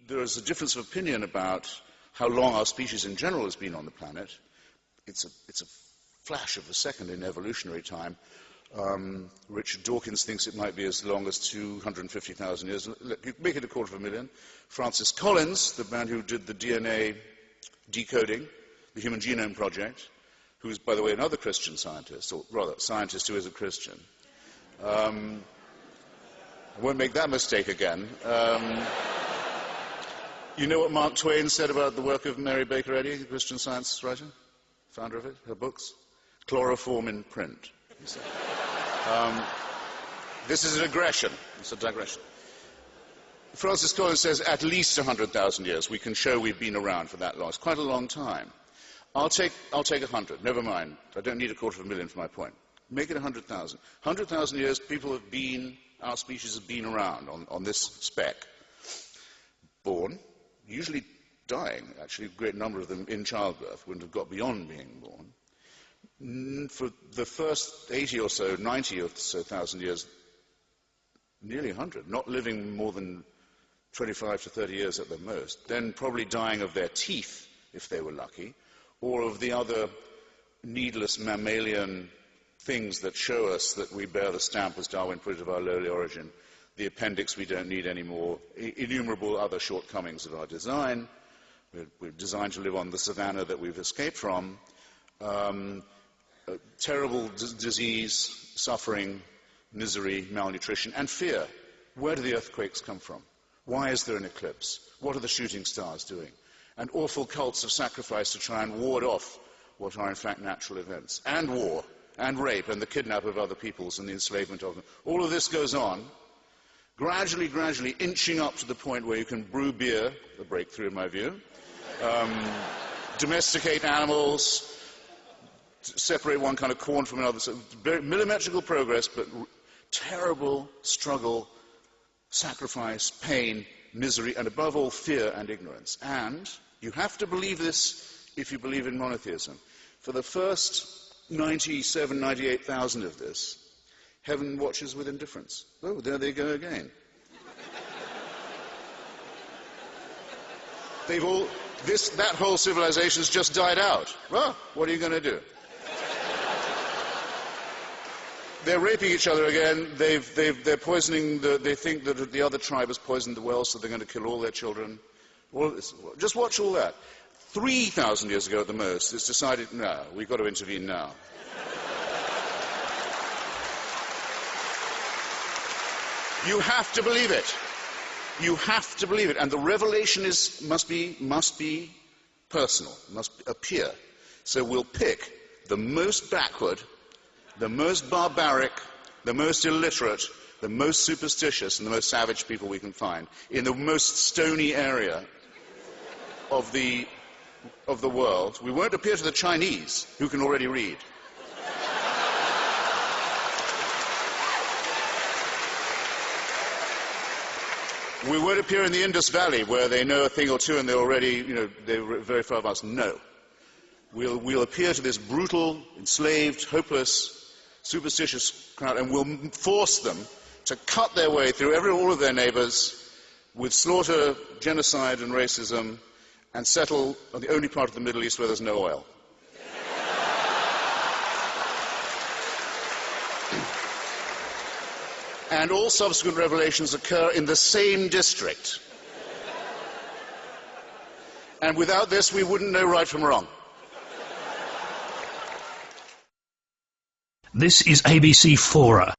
there is a difference of opinion about how long our species in general has been on the planet. It's a flash of a second in evolutionary time. Richard Dawkins thinks it might be as long as 250,000 years. You make it 250,000. Francis Collins, the man who did the DNA decoding, the Human Genome Project, who's, by the way, another Christian scientist, or rather, scientist who is a Christian. I won't make that mistake again. You know what Mark Twain said about the work of Mary Baker Eddy, the Christian Science writer, founder of it, her books? Chloroform in print, he said. This is a digression. It's a digression. Francis Collins says at least 100,000 years. We can show we've been around for that long. It's quite a long time. I'll take 100. Never mind. I don't need 250,000 for my point. Make it 100,000. 100,000 years, people have been, our species has been around on this speck. Born, usually dying, actually, a great number of them in childbirth, wouldn't have got beyond being born. For the first 80 or so, 90 or so thousand years, nearly 100, not living more than 25 to 30 years at the most, then probably dying of their teeth, if they were lucky, or of the other needless mammalian things that show us that we bear the stamp, as Darwin put it, of our lowly origin, the appendix we don't need anymore, innumerable other shortcomings of our design. We're designed to live on the savannah that we've escaped from. Terrible disease, suffering, misery, malnutrition, and fear. Where do the earthquakes come from? Why is there an eclipse? What are the shooting stars doing? And awful cults of sacrifice to try and ward off what are in fact natural events. And war, and rape, and the kidnap of other peoples, and the enslavement of them. All of this goes on, gradually inching up to the point where you can brew beer, a breakthrough in my view, domesticate animals, separate one kind of corn from another. So very millimetrical progress, but terrible struggle, sacrifice, pain, misery, and above all, fear and ignorance. And you have to believe this if you believe in monotheism. For the first 97, 98,000 of this, heaven watches with indifference. Oh, there they go again. That whole civilization's just died out. Well, what are you going to do? They're raping each other again. They're poisoning. They think that the other tribe has poisoned the well, so they're going to kill all their children. All this, just watch all that. 3,000 years ago at the most, it's decided, no, we've got to intervene now. You have to believe it. You have to believe it. And the revelation must be personal, must appear. So we'll pick the most backward, the most barbaric, the most illiterate, the most superstitious, and the most savage people we can find in the most stony area of the world. We won't appear to the Chinese, who can already read. We won't appear in the Indus Valley, where they know a thing or two and they're already, they're very far above us. No. We'll appear to this brutal, enslaved, hopeless, superstitious crowd, and we'll force them to cut their way through all of their neighbors with slaughter, genocide, and racism, and settle on the only part of the Middle East where there's no oil. And all subsequent revelations occur in the same district. And without this, we wouldn't know right from wrong. This is ABC Fora.